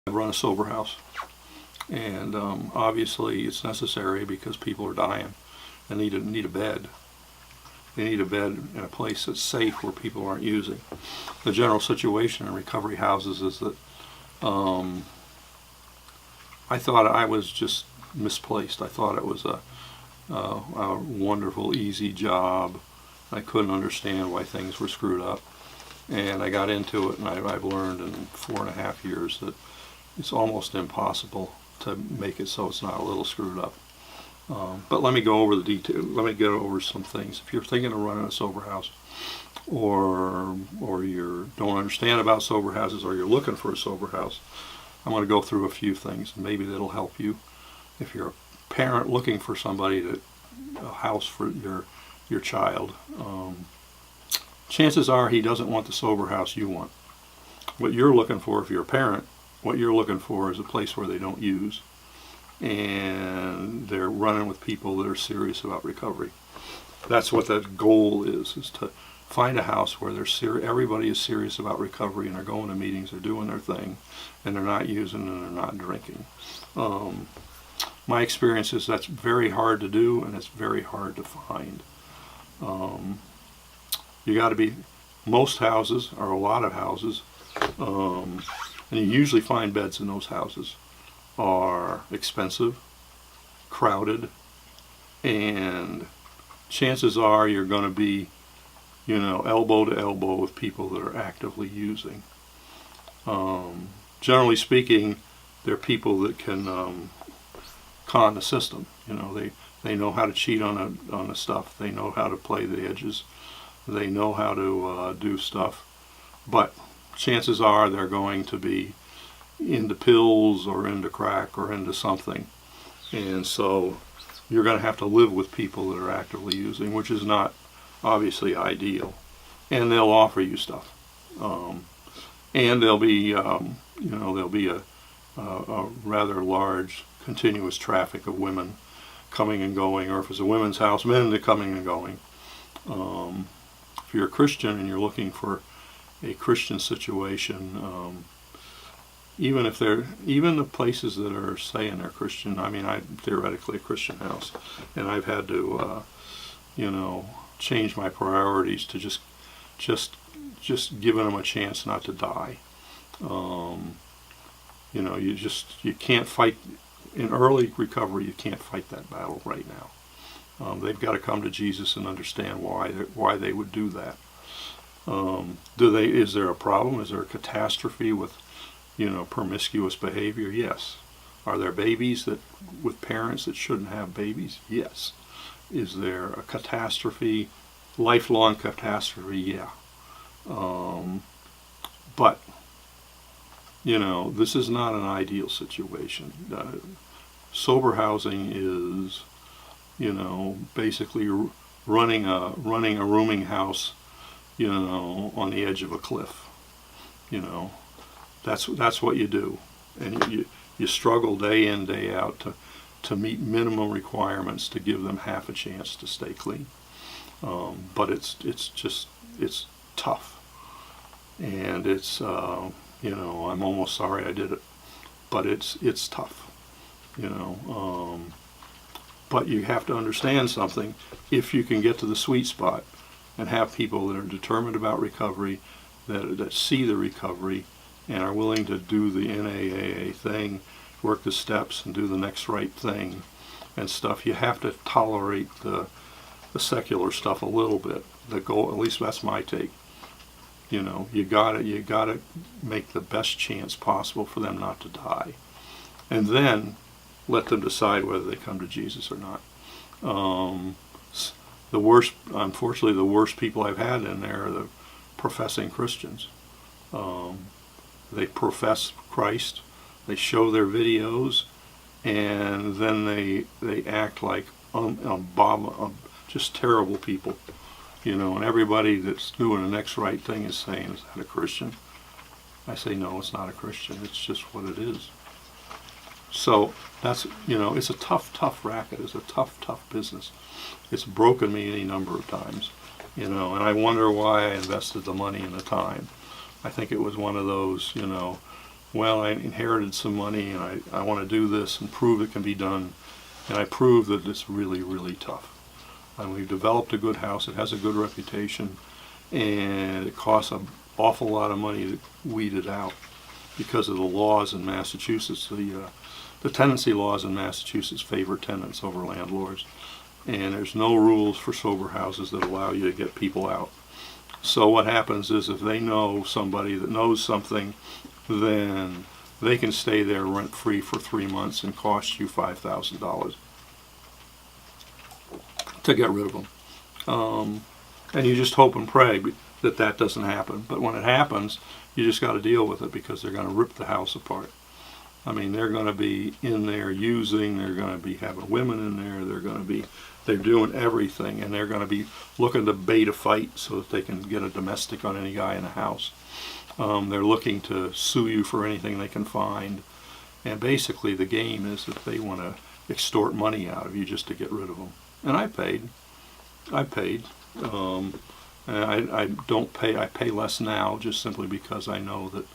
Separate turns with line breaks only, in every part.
I run a sober house, and obviously it's necessary because people are dying and need a bed. They need a bed in a place that's safe where people aren't using. The general situation in recovery houses is that I thought I was just misplaced. I thought it was a wonderful, easy job. I couldn't understand why things were screwed up. And I got into it, and I've learned in 4.5 years that it's almost impossible to make it so it's not a little screwed up. But let me go over the detail. Let me go over some things. If you're thinking of running a sober house, or you don't understand about sober houses, or you're looking for a sober house, I'm going to go through a few things. Maybe that'll help you. If you're a parent looking for a house for your child, chances are he doesn't want the sober house you want. What you're looking for, if you're a parent, what you're looking for is a place where they don't use, and they're running with people that are serious about recovery. That's what that goal is to find a house where everybody is serious about recovery, and they're going to meetings, they're doing their thing, and they're not using and they're not drinking. My experience is that's very hard to do, and it's very hard to find. You got to be, most houses, or a lot of houses, and you usually find beds in those houses, are expensive, crowded, and chances are you're going to be, elbow to elbow with people that are actively using. Generally speaking, they're people that can con the system. They know how to cheat on the stuff. They know how to play the edges. They know how to do stuff. But chances are they're going to be into pills or into crack or into something. And so you're going to have to live with people that are actively using, which is not obviously ideal. And they'll offer you stuff. And there'll be, there'll be a rather large continuous traffic of women coming and going, or if it's a women's house, men that are coming and going. If you're a Christian and you're looking for a Christian situation, even the places that are saying they're Christian, I'm theoretically a Christian house, and I've had to, change my priorities to just giving them a chance not to die. You can't fight in early recovery. You can't fight that battle right now. They've got to come to Jesus and understand why they would do that. Is there a problem? Is there a catastrophe with promiscuous behavior? Yes. Are there babies with parents that shouldn't have babies? Yes. Is there a catastrophe, lifelong catastrophe? Yeah. But this is not an ideal situation. Sober housing is, basically running a rooming house, on the edge of a cliff. That's what you do, and you struggle day in, day out to meet minimum requirements to give them half a chance to stay clean. But it's tough, and it's I'm almost sorry I did it, but it's tough. But you have to understand something. If you can get to the sweet spot and have people that are determined about recovery, that see the recovery and are willing to do the NAAA thing, work the steps and do the next right thing and stuff, you have to tolerate the secular stuff a little bit. The goal, at least that's my take. You gotta make the best chance possible for them not to die, and then let them decide whether they come to Jesus or not. Unfortunately, the worst people I've had in there are the professing Christians. They profess Christ, they show their videos, and then they act like just terrible people. And everybody that's doing the next right thing is saying, is that a Christian? I say, no, it's not a Christian. It's just what it is. So that's, it's a tough racket. It's a tough business. It's broken me any number of times, and I wonder why I invested the money and the time. I think it was one of those, well, I inherited some money and I want to do this and prove it can be done. And I prove that it's really, really tough. And we've developed a good house. It has a good reputation. And it costs an awful lot of money to weed it out because of the laws in Massachusetts. The tenancy laws in Massachusetts favor tenants over landlords. And there's no rules for sober houses that allow you to get people out. So what happens is if they know somebody that knows something, then they can stay there rent-free for 3 months and cost you $5,000 to get rid of them. And you just hope and pray that that doesn't happen. But when it happens, you just got to deal with it because they're going to rip the house apart. I mean, they're going to be in there using, they're going to be having women in there, they're doing everything, and they're going to be looking to bait a fight so that they can get a domestic on any guy in the house. They're looking to sue you for anything they can find. And basically the game is that they want to extort money out of you just to get rid of them. And I paid. And I don't pay, I pay less now just simply because I know that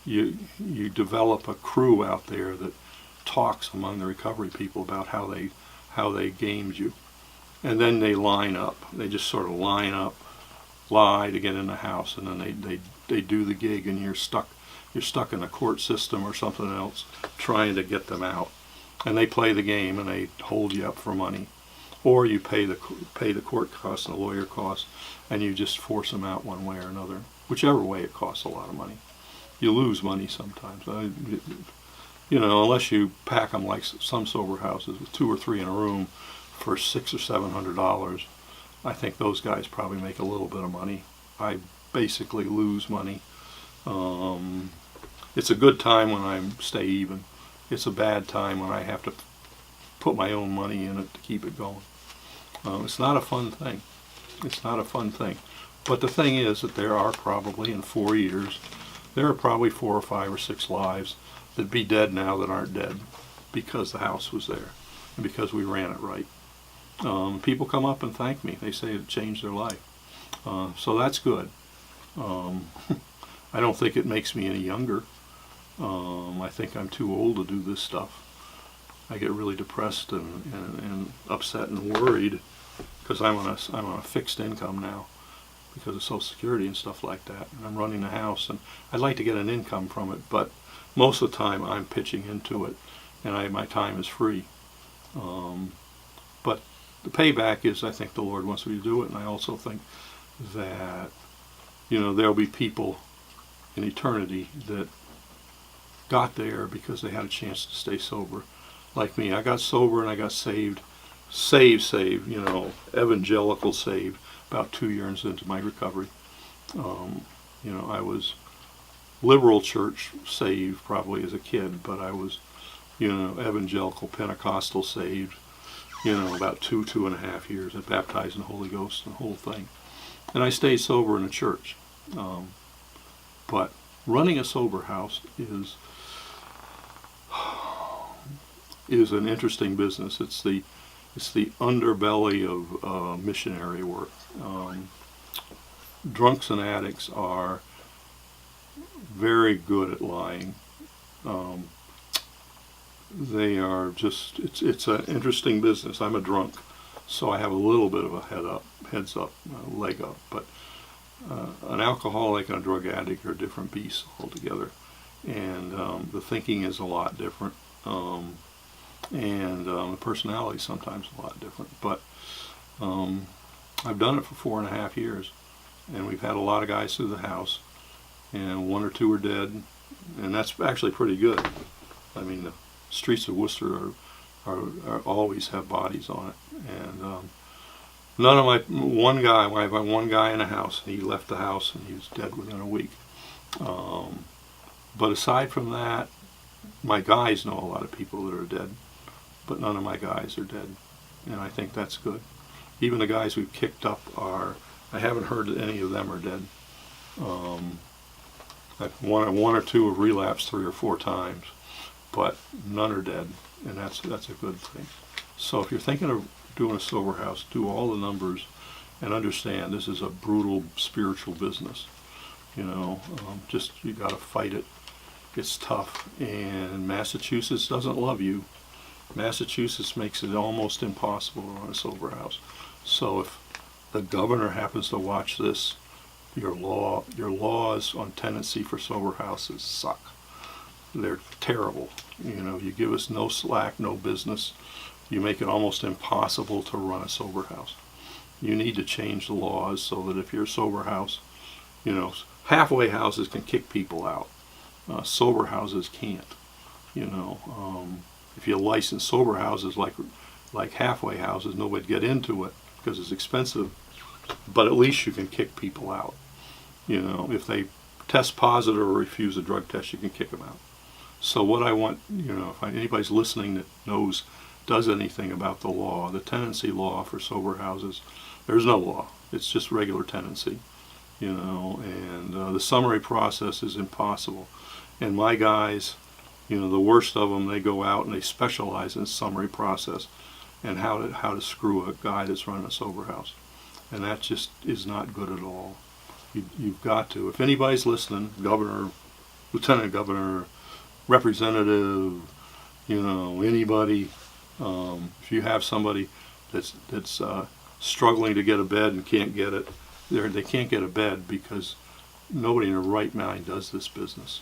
you develop a crew out there that talks among the recovery people about how they gamed you. And then they line up. They just sort of line up, lie to get in the house, and then they do the gig, and you're stuck in a court system or something else trying to get them out. And they play the game and they hold you up for money. Or you pay the court costs and the lawyer costs, and you just force them out one way or another. Whichever way, it costs a lot of money. You lose money sometimes. Unless you pack them like some sober houses with 2 or 3 in a room for $600 or $700. I think those guys probably make a little bit of money. I basically lose money. It's a good time when I stay even. It's a bad time when I have to put my own money in it to keep it going. It's not a fun thing. It's not a fun thing. But the thing is that there are probably, in 4 years, there are probably 4 or 5 or 6 lives that'd be dead now that aren't dead because the house was there and because we ran it right. People come up and thank me. They say it changed their life. So that's good. I don't think it makes me any younger. I think I'm too old to do this stuff. I get really depressed and upset and worried because I'm on a fixed income now because of Social Security and stuff like that. And I'm running the house, and I'd like to get an income from it, but most of the time I'm pitching into it, and my time is free. But the payback is, I think the Lord wants me to do it, and I also think that there'll be people in eternity that got there because they had a chance to stay sober. Like me, I got sober and I got saved, evangelical saved about 2 years into my recovery. I was liberal church saved probably as a kid, but I was, evangelical Pentecostal saved, about 2.5 years. I baptized in the Holy Ghost and the whole thing. And I stayed sober in the church. But running a sober house is an interesting business. It's the underbelly of missionary work. Drunks and addicts are very good at lying. They are just, it's an interesting business. I'm a drunk, so I have a little bit of a leg up, but an alcoholic and a drug addict are different beasts altogether, and the thinking is a lot different, and the personality is sometimes a lot different, but I've done it for 4.5 years, and we've had a lot of guys through the house, and 1 or 2 are dead, and that's actually pretty good. I mean, the streets of Worcester are always have bodies on it, and I have one guy in a house, and he left the house and he was dead within a week. But aside from that, my guys know a lot of people that are dead, but none of my guys are dead, and I think that's good. Even the guys we've kicked up I haven't heard that any of them are dead. One or 2 have relapsed 3 or 4 times, but none are dead, and that's a good thing. So if you're thinking of doing a sober house, do all the numbers and understand this is a brutal spiritual business. You got to fight it it's tough, and Massachusetts doesn't love you. Massachusetts makes it almost impossible to run a sober house. So if the governor happens to watch this, your laws on tenancy for sober houses suck. They're terrible. You know, you give us no slack, no business. You make it almost impossible to run a sober house. You need to change the laws so that if you're a sober house, you know, halfway houses can kick people out. Sober houses can't. You know, if you license sober houses like halfway houses, nobody'd get into it because it's expensive. But at least you can kick people out. You know, if they test positive or refuse a drug test, you can kick them out. So what I want, you know, if anybody's listening that does anything about the law, the tenancy law for sober houses, there's no law. It's just regular tenancy, you know, and the summary process is impossible. And my guys, you know, the worst of them, they go out and they specialize in summary process and how to screw a guy that's running a sober house. And that just is not good at all. You've got to. If anybody's listening, governor, lieutenant governor, representative, you know, anybody, if you have somebody that's struggling to get a bed and can't get it, they can't get a bed because nobody in their right mind does this business.